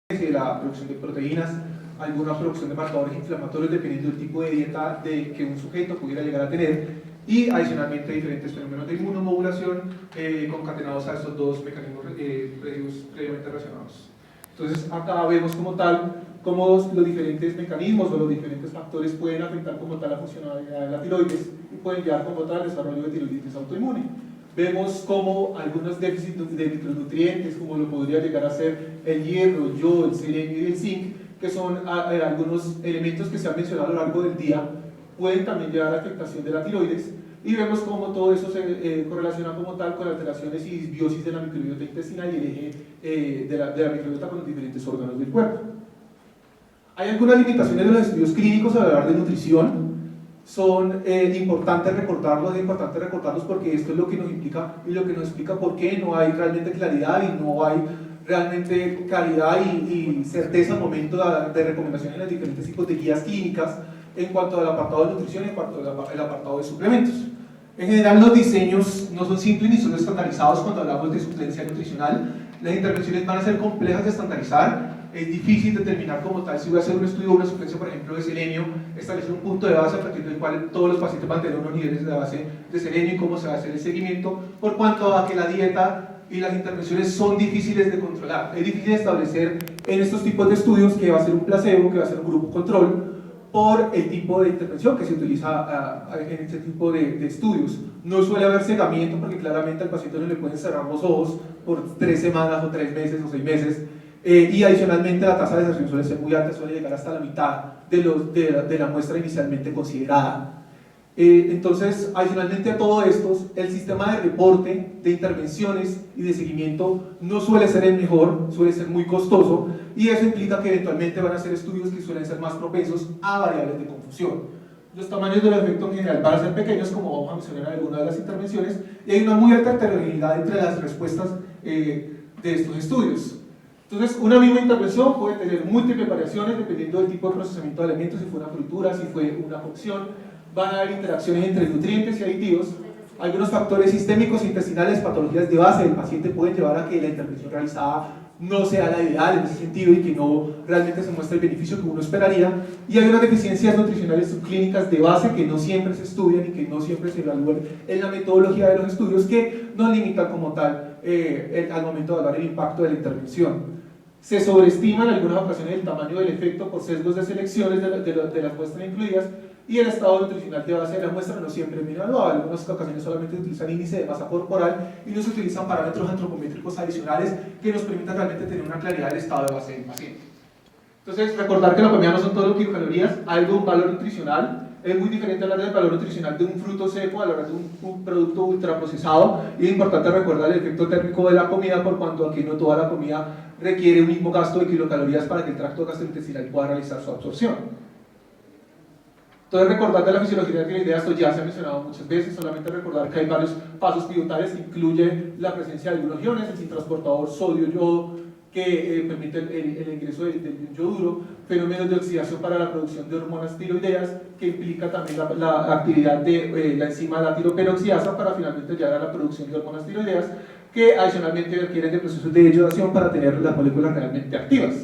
de la producción de proteínas, alguna producción de marcadores inflamatorios dependiendo del tipo de dieta que un sujeto pudiera llegar a tener, y adicionalmente diferentes fenómenos de inmunomodulación concatenados a estos dos mecanismos previamente relacionados. Entonces acá vemos como tal cómo los diferentes mecanismos o los diferentes factores pueden afectar como tal la funcionalidad de la tiroides y pueden llevar como tal al desarrollo de tiroiditis autoinmune. Vemos como algunos déficits de micronutrientes, como lo podría llegar a ser el hierro, el yodo, el selenio y el zinc, que son algunos elementos que se han mencionado a lo largo del día, pueden también llevar a afectación de la tiroides, y vemos cómo todo eso se correlaciona como tal con alteraciones y disbiosis de la microbiota intestinal y el eje de la microbiota con los diferentes órganos del cuerpo. Hay algunas limitaciones de los estudios clínicos al hablar de nutrición. Son importantes recordarlos porque esto es lo que nos implica y lo que nos explica por qué no hay realmente claridad y no hay realmente calidad y certeza al momento de recomendaciones en los diferentes tipos de guías clínicas en cuanto al apartado de nutrición y en cuanto al apartado de suplementos. En general, los diseños no son simples ni son estandarizados cuando hablamos de suplencia nutricional. Las intervenciones van a ser complejas de estandarizar. Es difícil determinar como tal si voy a hacer un estudio o una suplencia, por ejemplo, de selenio, establecer un punto de base a partir del cual todos los pacientes van a tener unos niveles de base de selenio y cómo se va a hacer el seguimiento, por cuanto a que la dieta y las intervenciones son difíciles de controlar. Es difícil establecer en estos tipos de estudios que va a ser un placebo, que va a ser un grupo control, por el tipo de intervención que se utiliza en este tipo de estudios. No suele haber cegamiento porque claramente al paciente no le pueden cerrar los ojos por 3 semanas o 3 meses o 6 meses. Y adicionalmente la tasa de deserción suele ser muy alta, suele llegar hasta la mitad de la muestra inicialmente considerada. Entonces, adicionalmente a todo esto, el sistema de reporte, de intervenciones y de seguimiento no suele ser el mejor, suele ser muy costoso, y eso implica que eventualmente van a ser estudios que suelen ser más propensos a variables de confusión. Los tamaños del efecto en general van a ser pequeños, como vamos a mencionar en algunas de las intervenciones, y hay una muy alta heterogeneidad entre las respuestas de estos estudios. Entonces, una misma intervención puede tener múltiples variaciones dependiendo del tipo de procesamiento de alimentos, si fue una fritura, si fue una cocción. Van a haber interacciones entre nutrientes y aditivos. Algunos factores sistémicos, intestinales, patologías de base del paciente pueden llevar a que la intervención realizada no sea la ideal en ese sentido y que no realmente se muestre el beneficio que uno esperaría. Y hay unas deficiencias nutricionales subclínicas de base que no siempre se estudian y que no siempre se evalúan en la metodología de los estudios, que nos limitan como tal al momento de evaluar el impacto de la intervención. Se sobreestima en algunas ocasiones el tamaño del efecto por sesgos de selecciones de las muestras incluidas, y el estado nutricional de base de la muestra no siempre es evaluado. En algunas ocasiones solamente se utilizan índice de masa corporal y no se utilizan parámetros antropométricos adicionales que nos permitan realmente tener una claridad del estado de base del paciente. Entonces, recordar que la comida no son todo kilocalorías, hay un valor nutricional. Es muy diferente hablar del valor nutricional de un fruto seco a hablar de un producto ultraprocesado, y es importante recordar el efecto térmico de la comida, por cuanto aquí no toda la comida requiere un mismo gasto de kilocalorías para que el tracto gastrointestinal pueda realizar su absorción. Entonces, recordar de la fisiología tiroidea, esto ya se ha mencionado muchas veces, solamente recordar que hay varios pasos pivotales que incluye la presencia de glutationes, el transportador sodio-yodo, que permite el ingreso del yoduro, fenómenos de oxidación para la producción de hormonas tiroideas, que implica también la actividad de la enzima la tiroperoxidasa para finalmente llegar a la producción de hormonas tiroideas, que adicionalmente requieren de procesos de yodación para tener las moléculas realmente activas.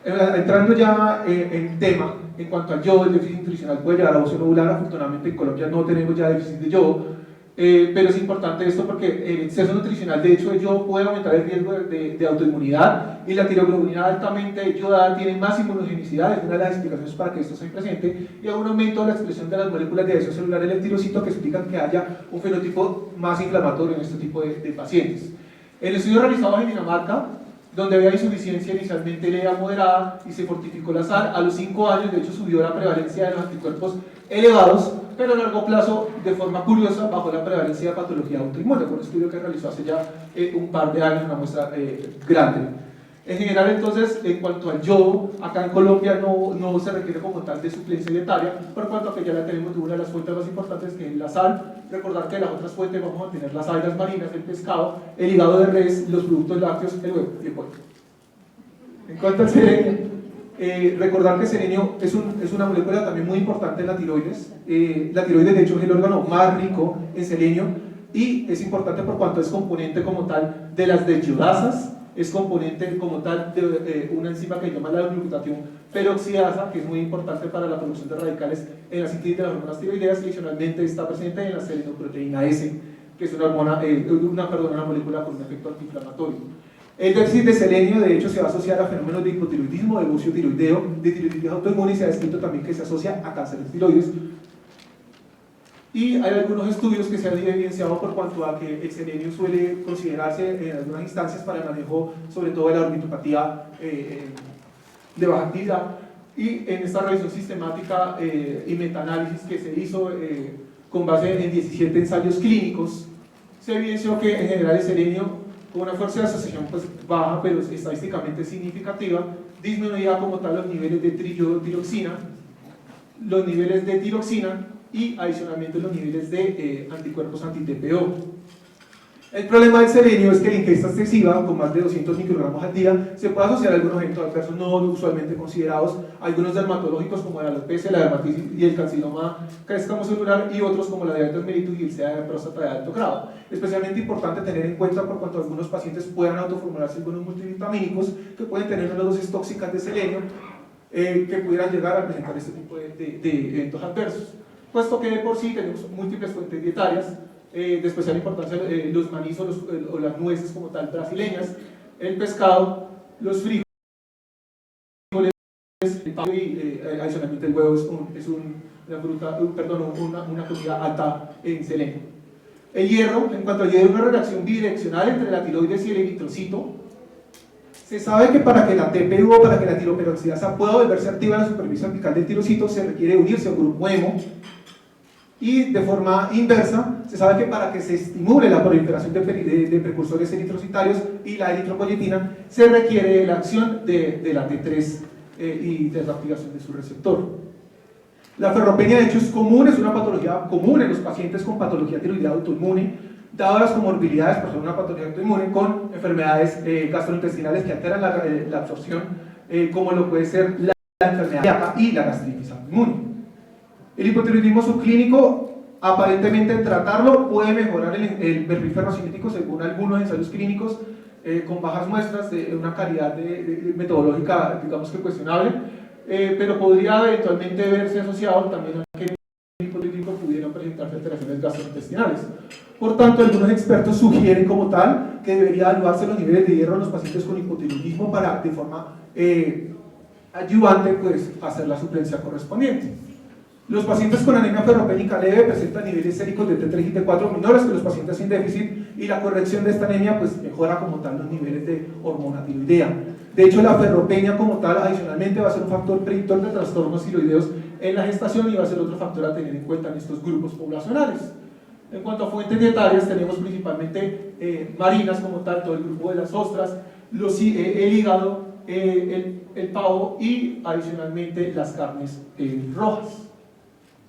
Entrando ya en tema, en cuanto al yodo, el déficit nutricional puede llevar a óxido nodular. Afortunadamente en Colombia no tenemos ya déficit de yodo, pero es importante esto porque el exceso nutricional de hecho de yodo puede aumentar el riesgo de autoinmunidad, y la tiroglobulina altamente yodada tiene más inmunogenicidad, es una de las explicaciones para que esto esté presente, y hay un aumento de la expresión de las moléculas de adhesión celular en el tirocito que explican que haya un fenotipo más inflamatorio en este tipo de pacientes. El estudio realizado en Dinamarca, donde había insuficiencia inicialmente leve a moderada y se fortificó la sal, a los 5 años de hecho subió la prevalencia de los anticuerpos elevados, pero a largo plazo, de forma curiosa, bajó la prevalencia de patología autoinmune. Fue un estudio que realizó hace ya un par de años, una muestra grande. En general, entonces, en cuanto al yodo, acá en Colombia no se requiere como tal de suplencia dietaria, por cuanto que ya la tenemos de una de las fuentes más importantes, que es la sal. Recordar que en las otras fuentes vamos a tener las algas marinas, el pescado, el hígado de res, los productos lácteos, el huevo y el pollo. En cuanto al selenio, recordar que el selenio es una molécula también muy importante en la tiroides. La tiroides, de hecho, es el órgano más rico en selenio, y es importante por cuanto es componente como tal de las desyodasas, es componente como tal de una enzima que se llama la glutatión peroxidasa, que es muy importante para la producción de radicales en la síntesis de las hormonas tiroideas, y adicionalmente está presente en la selenoproteína S, que es una molécula con un efecto antiinflamatorio. El déficit de selenio, de hecho, se va a asociar a fenómenos de hipotiroidismo, de bucio tiroideo, de tiroiditis autoinmune, y se ha descrito también que se asocia a cáncer de tiroides. Y hay algunos estudios que se han evidenciado por cuanto a que el selenio suele considerarse en algunas instancias para el manejo, sobre todo de la orbitopatía de baja actividad. Y en esta revisión sistemática y metaanálisis que se hizo con base en 17 ensayos clínicos, se evidenció que en general el selenio, con una fuerza de asociación pues baja, pero estadísticamente significativa, disminuía como tal los niveles de triotiroxina, los niveles de tiroxina y adicionalmente los niveles de anticuerpos anti-TPO. El problema del selenio es que la ingesta excesiva, con más de 200 microgramos al día, se puede asociar a algunos eventos adversos no usualmente considerados, algunos dermatológicos como la alopecia, la dermatitis y el carcinoma celular, y otros como la diabetes mellitus y el SIDA de próstata de alto grado. Especialmente importante tener en cuenta por cuanto algunos pacientes puedan autoformularse algunos multivitamínicos que pueden tener unas dosis tóxicas de selenio que pudieran llegar a presentar este tipo de eventos adversos. Puesto que de por sí tenemos múltiples fuentes dietarias de especial importancia, los maní o las nueces como tal brasileñas, el pescado, los frijoles, el pavo y adicionalmente el huevo es una comida alta en selenio. El hierro, en cuanto al hierro, una relación bidireccional entre la tiroides y el eritrocito. Se sabe que para que la TPU o para que la tiroperoxidasa pueda volverse activa en la superficie apical del tirocito se requiere unirse a un grupo hemo. Y de forma inversa, se sabe que para que se estimule la proliferación de precursores eritrocitarios y la eritropoyetina, se requiere la acción de la T3 y de la activación de su receptor. La ferropenia, de hecho, es común, es una patología común en los pacientes con patología tiroidea autoinmune, dadas las comorbilidades por ser una patología autoinmune con enfermedades gastrointestinales que alteran la absorción, como lo puede ser la enfermedad celíaca y la gastritis autoinmune. El hipotiroidismo subclínico, aparentemente en tratarlo puede mejorar el perfil ferrocinético según algunos ensayos clínicos con bajas muestras de una calidad metodológica, digamos que cuestionable, pero podría eventualmente verse asociado también a que el hipotiroidismo pudiera presentarse alteraciones gastrointestinales. Por tanto, algunos expertos sugieren como tal que debería evaluarse los niveles de hierro en los pacientes con hipotiroidismo para, de forma ayudante, pues, hacer la suplencia correspondiente. Los pacientes con anemia ferropénica leve presentan niveles séricos de T3 y T4 menores que los pacientes sin déficit, y la corrección de esta anemia pues mejora como tal los niveles de hormona tiroidea. De hecho, la ferropenia como tal adicionalmente va a ser un factor predictor de trastornos tiroideos en la gestación y va a ser otro factor a tener en cuenta en estos grupos poblacionales. En cuanto a fuentes dietarias, tenemos principalmente marinas como tal, todo el grupo de las ostras, el hígado, el pavo y adicionalmente las carnes rojas.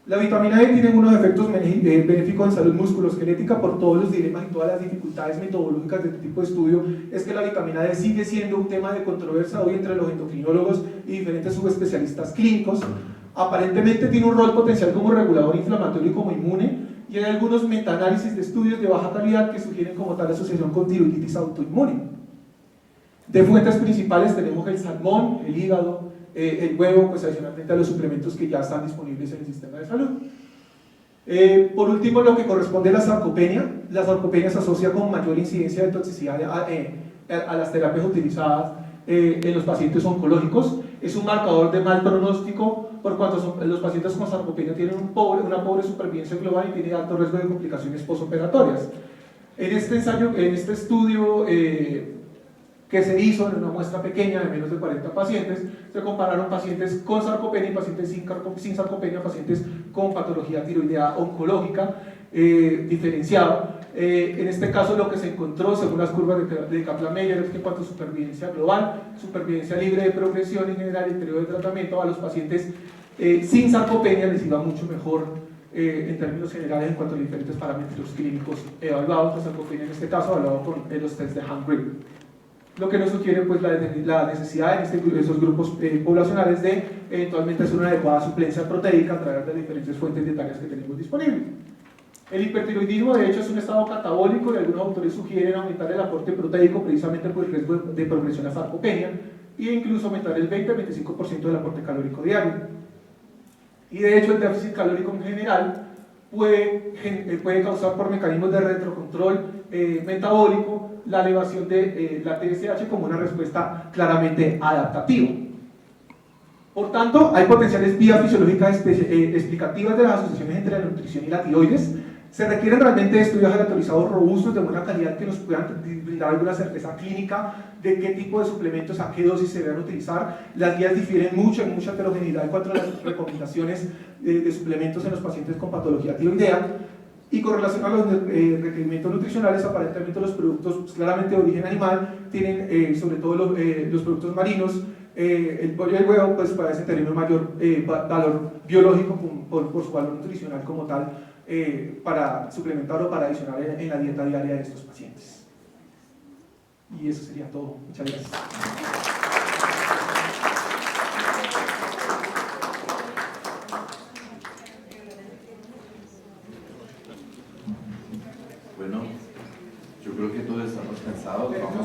La vitamina D tiene unos efectos benéficos en salud musculoesquelética por todos los dilemas y todas las dificultades metodológicas de este tipo de estudio. Es que la vitamina D sigue siendo un tema de controversia hoy entre los endocrinólogos y diferentes subespecialistas clínicos. Aparentemente tiene un rol potencial como regulador inflamatorio y como inmune, y hay algunos metaanálisis de estudios de baja calidad que sugieren como tal asociación con tiroiditis autoinmune. De fuentes principales tenemos el salmón, el hígado, el huevo, pues adicionalmente a los suplementos que ya están disponibles en el sistema de salud. Por último, lo que corresponde a la sarcopenia se asocia con mayor incidencia de toxicidad a las terapias utilizadas en los pacientes oncológicos. Es un marcador de mal pronóstico por cuanto los pacientes con sarcopenia tienen una pobre supervivencia global y tienen alto riesgo de complicaciones postoperatorias. En este estudio que se hizo en una muestra pequeña de menos de 40 pacientes, se compararon pacientes con sarcopenia y pacientes sin sarcopenia, pacientes con patología tiroidea oncológica diferenciado. En este caso lo que se encontró, según las curvas de Kaplan-Meier, es que en cuanto a supervivencia global, supervivencia libre de progresión en general y el periodo de tratamiento, a los pacientes sin sarcopenia les iba mucho mejor en términos generales en cuanto a los diferentes parámetros clínicos evaluados. La sarcopenia en este caso evaluado con los test de Hand-Grip, lo que nos sugiere pues la necesidad en esos grupos poblacionales de eventualmente hacer una adecuada suplencia proteica a través de diferentes fuentes dietarias que tenemos disponibles. El hipertiroidismo, de hecho, es un estado catabólico y algunos autores sugieren aumentar el aporte proteico precisamente por el riesgo de progresión a sarcopenia e incluso aumentar el 20-25% del aporte calórico diario. Y de hecho, el déficit calórico en general puede causar por mecanismos de retrocontrol metabólico la elevación de la TSH como una respuesta claramente adaptativa. Por tanto, hay potenciales vías fisiológicas explicativas de las asociaciones entre la nutrición y la tiroides. Se requieren realmente estudios aleatorizados robustos de buena calidad que nos puedan brindar alguna certeza clínica de qué tipo de suplementos, a qué dosis se deben utilizar. Las guías difieren mucho, en mucha heterogeneidad en cuanto a las recomendaciones de suplementos en los pacientes con patología tiroidea. Y con relación a los requerimientos nutricionales, aparentemente los productos pues, claramente de origen animal tienen, sobre todo los productos marinos, el pollo y el huevo, pues parecen tener un mayor valor biológico por su valor nutricional como tal, para suplementar o para adicionar en la dieta diaria de estos pacientes. Y eso sería todo. Muchas gracias. Bueno, yo creo que todos estamos cansados. Vamos